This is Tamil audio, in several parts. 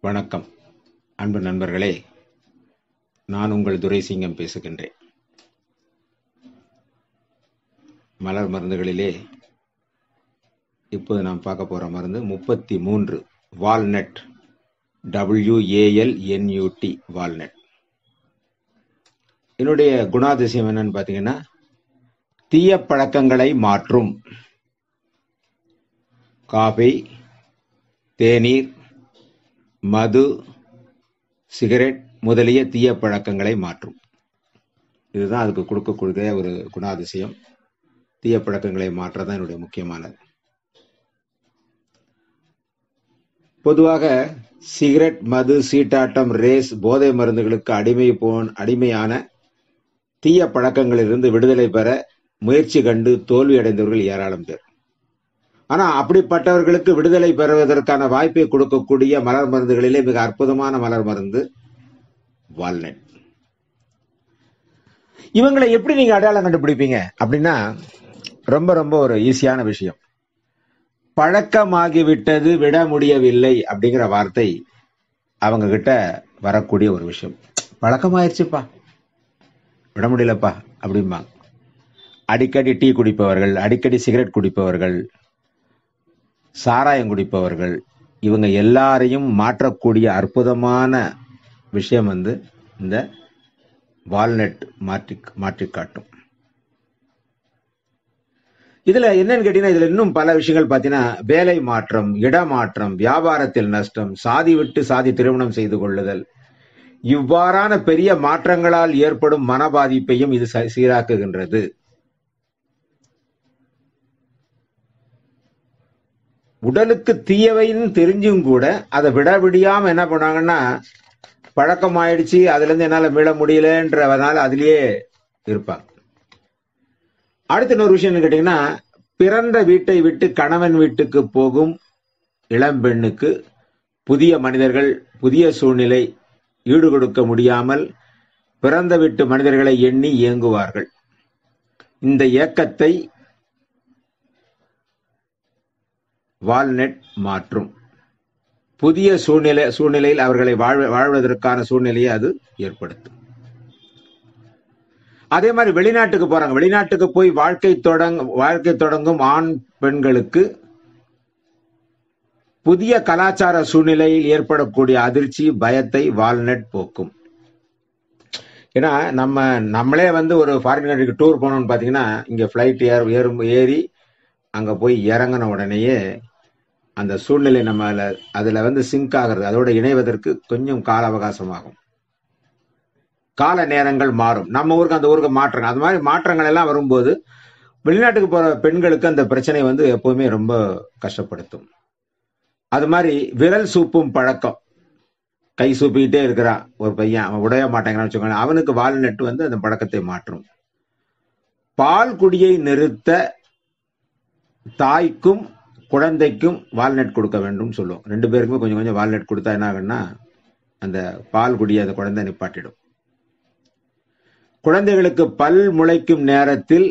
வணக்கம் அன்பு நண்பர்களே, நான் உங்கள் துரைசிங்கம் பேசுகின்றேன். மலர் மருந்துகளிலே இப்போது நாம் பார்க்க போகிற மருந்து 33 வால்நட், WALNUT வால்நட். என்னுடைய குணாதிசயம் என்னன்னு பார்த்தீங்கன்னா, தீய பழக்கங்களை மாற்றும். காபி, தேநீர், மது, சிகரெட் முதலிய தீய பழக்கங்களை மாற்றும். இதுதான் அதுக்கு கொடுக்கக்கூடிய ஒரு குணாதிசயம். தீய பழக்கங்களை மாற்றதான் என்னுடைய முக்கியமானது. பொதுவாக சிகரெட், மது, சீட்டாட்டம், ரேஸ், போதை மருந்துகளுக்கு அடிமையான தீய பழக்கங்களிலிருந்து விடுதலை பெற முயற்சி கண்டு தோல்வி அடைந்தவர்கள் ஏராளம் பேர். ஆனா அப்படிப்பட்டவர்களுக்கு விடுதலை பெறுவதற்கான வாய்ப்பை கொடுக்கக்கூடிய மலர் மருந்துகளிலே மிக அற்புதமான மலர் மருந்து வால்நட். இவங்களை எப்படி நீங்க அடையாளம் கண்டுபிடிப்பீங்க அப்படின்னா, ரொம்ப ரொம்ப ஒரு ஈஸியான விஷயம். பழக்கமாகிவிட்டது, விட முடியவில்லை அப்படிங்கிற வார்த்தை அவங்க கிட்ட வரக்கூடிய ஒரு விஷயம். பழக்கமாயிருச்சுப்பா, விட முடியலப்பா அப்படிம்பாங்க. அடிக்கடி டீ குடிப்பவர்கள், அடிக்கடி சிகரெட் குடிப்பவர்கள், சாராயம் குடிப்பவர்கள், இவங்க எல்லாரையும் மாற்றக்கூடிய அற்புதமான விஷயம் இந்த வால்நட் மாற்றி காட்டும். இதுல என்னன்னு கேட்டீங்கன்னா, இதுல இன்னும் பல விஷயங்கள் பார்த்தீங்கன்னா, வேலை மாற்றம், இடமாற்றம், வியாபாரத்தில் நஷ்டம், சாதி விட்டு சாதி திருமணம் செய்து கொள்ளுதல், இவ்வாறான பெரிய மாற்றங்களால் ஏற்படும் மன பாதிப்பையும் இது சீராக்குகின்றது. உடலுக்கு தீயவைன்னு தெரிஞ்சும் கூட அதை விடாம என்ன பண்ணாங்கன்னா, பழக்கம் ஆயிடுச்சு, அதுல இருந்து என்னால மீள முடியலன்றதுனால அதுலயே இருப்பாங்க. அடுத்த இன்னொரு விஷயம் கேட்டீங்கன்னா, பிறந்த வீட்டை விட்டு கணவன் வீட்டுக்கு போகும் இளம்பெண்ணுக்கு புதிய மனிதர்கள், புதிய சூழ்நிலை ஈடு கொடுக்க முடியாமல் பிறந்த வீட்டு மனிதர்களை எண்ணி ஏங்குவார்கள். இந்த ஏக்கத்தை வால்நட் மாற்றும். புதிய சூழ்நிலையில் அவர்களை வாழ்வதற்கான சூழ்நிலையை அது ஏற்படுத்தும். அதே மாதிரி வெளிநாட்டுக்கு போறாங்க. வெளிநாட்டுக்கு போய் வாழ்க்கை தொடங்கும் ஆண் பெண்களுக்கு புதிய கலாச்சார சூழ்நிலையில் ஏற்படக்கூடிய அதிர்ச்சி, பயத்தை வால்நட் போக்கும். ஏன்னா நம்மளே ஒரு ஃபாரின் கண்ட்ரிக்கு டூர் போனோம்னு பாத்தீங்கன்னா, இங்க பிளைட் ஏறி அங்க போய் இறங்கின உடனேயே அந்த சூழ்நிலை நம்ம அதுல சிங்க் ஆகிறது, அதோட இணைவதற்கு கொஞ்சம் கால அவகாசம் ஆகும். கால நேரங்கள் மாறும். நம்ம ஊருக்கு அந்த ஊருக்கு மாற்றங்கள், அது மாதிரி மாற்றங்கள் எல்லாம் வரும்போது வெளிநாட்டுக்கு போற பெண்களுக்கு அந்த பிரச்சனை எப்பவுமே ரொம்ப கஷ்டப்படுத்தும். அது மாதிரி விரல் சூப்பும் பழக்கம், கை சூப்பிக்கிட்டே இருக்கிறான் ஒரு பையன், அவன் உடைய மாட்டேங்கிறான்னு வச்சுக்கோங்க, அவனுக்கு வால்நட் அந்த பழக்கத்தை மாற்றும். பால் குடியை நிறுத்த தாய்க்கும் குழந்தைக்கும் வால்நட் கொடுக்க வேண்டும் சொல்லுவோம். 2 பேருக்குமே கொஞ்சம் கொஞ்சம் வால்நட் கொடுத்தா என்ன ஆகுன்னா, அந்த பால் குடியை அந்த குழந்தை நிப்பாட்டிடும். குழந்தைகளுக்கு பல் முளைக்கும் நேரத்தில்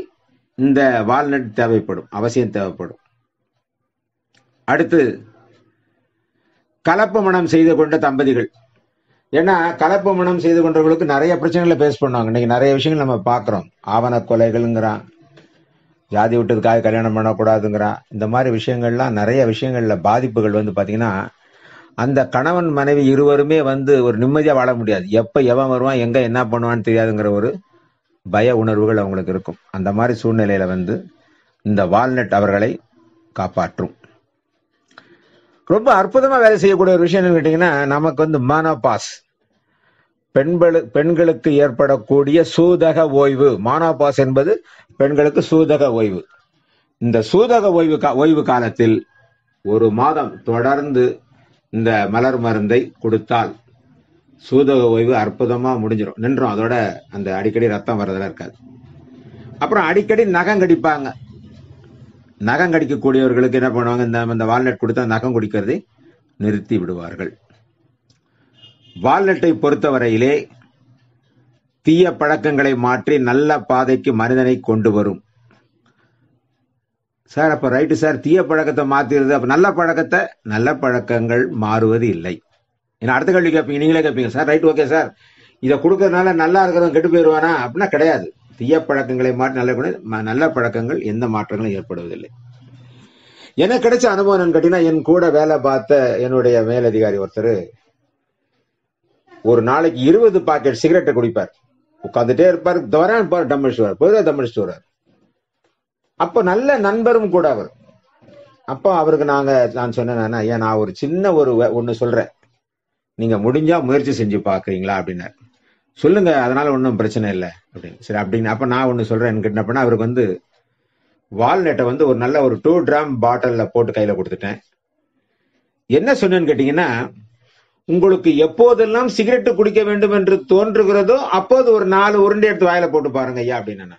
இந்த வால்நட் தேவைப்படும், அவசியம் தேவைப்படும். அடுத்து கலப்பு மனம் செய்து கொண்ட தம்பதிகள். ஏன்னா கலப்பு மனம் செய்து கொண்டவர்களுக்கு நிறைய பிரச்சனைகளை பேஸ் பண்ணுவாங்க. இன்னைக்கு நிறைய விஷயங்கள் நம்ம பார்க்கிறோம். ஆவண கொலைகள்ங்கிறான், ஜாதி விட்டதுக்காக கல்யாணம் பண்ணக்கூடாதுங்கிறான். இந்த மாதிரி விஷயங்கள்லாம் நிறைய விஷயங்கள்ல பாதிப்புகள் பாத்தீங்கன்னா, அந்த கணவன் மனைவி இருவருமே ஒரு நிம்மதியா வாழ முடியாது. எப்ப எவன் வருவான், எங்க என்ன பண்ணுவான்னு தெரியாதுங்கிற ஒரு பய உணர்வுகள் அவங்களுக்கு இருக்கும். அந்த மாதிரி சூழ்நிலையில இந்த வால்நட் அவர்களை காப்பாற்றும். ரொம்ப அற்புதமா வேலை செய்யக்கூடிய ஒரு விஷயம் என்னன்னு கேட்டீங்கன்னா, நமக்கு மானோபாஸ், பெண்களுக்கு ஏற்படக்கூடிய சூதக ஓய்வு. மானோபாஸ் என்பது பெண்களுக்கு சூதக ஓய்வு. இந்த சூதக ஓய்வு காலத்தில் 1 மாதம் தொடர்ந்து இந்த மலர் மருந்தை கொடுத்தால் சூதக ஓய்வு அற்புதமா முடிஞ்சிடும், நின்றும். அதோட அந்த அடிக்கடி ரத்தம் வர்றதெல்லாம் இருக்காது. அப்புறம் அடிக்கடி நகம் கடிப்பாங்க. நகம் கடிக்கக்கூடியவர்களுக்கு என்ன பண்ணுவாங்க, இந்த வால்நட் கொடுத்தா நகம் குடிக்கிறதை நிறுத்தி விடுவார்கள். வால்நட்டை பொறுத்தவரையிலே தீய பழக்கங்களை மாற்றி நல்ல பாதைக்கு மனிதனை கொண்டு வரும். சார் அப்ப ரைட்டு சார், தீய பழக்கத்தை மாத்திருது, அப்ப நல்ல பழக்கங்கள் மாறுவது இல்லை. ஏன்னா அடுத்த கேள்வி கேட்பீங்க, நீங்களே கேட்பீங்க, சார் ரைட் ஓகே சார், இதை கொடுக்கறதுனால நல்லா இருக்கிறவங்க கெட்டு போயிடுவானா அப்படின்னா கிடையாது. தீய பழக்கங்களை மாற்றி நல்ல பழக்கங்கள் எந்த மாற்றங்களும் ஏற்படுவதில்லை. எனக்கு கிடைச்ச அனுபவம் என்னன்னு கேட்டீங்கன்னா, என் கூட வேலை பார்த்த என்னுடைய மேலதிகாரி ஒருத்தர் ஒரு நாளைக்கு 20 பாக்கெட் சிகரெட்டை குடிப்பார். உட்காந்துட்டே இருப்பார், இருப்பார், டம் அடிச்சுவார், பொதுவாக டம் அடிச்சுட்டு வர்றார். அப்போ நல்ல நண்பரும் கூட அவர். அப்போ அவருக்கு நான் சொன்னேன், ஐயா நான் ஒரு சின்ன ஒண்ணு சொல்றேன், நீங்க முடிஞ்சா முயற்சி செஞ்சு பாக்குறீங்களா அப்படின்னாரு. சொல்லுங்க, அதனால ஒன்றும் பிரச்சனை இல்லை அப்படின்னு. சரி அப்படின்னு அப்ப நான் ஒண்ணு சொல்றேன் கேட்டப்ப அவருக்கு வால்நட்டை ஒரு நல்ல ஒரு 2 கிராம் பாட்டில்ல போட்டு கையில கொடுத்துட்டேன். என்ன சொன்னேன்னு கேட்டீங்கன்னா, உங்களுக்கு எப்போதெல்லாம் சிகரெட் குடிக்க வேண்டும் என்று தோன்றுகிறதோ அப்போது ஒரு 4 உருண்டை எடுத்து வாயில போட்டு பாருங்க ஐயா அப்படின்னு.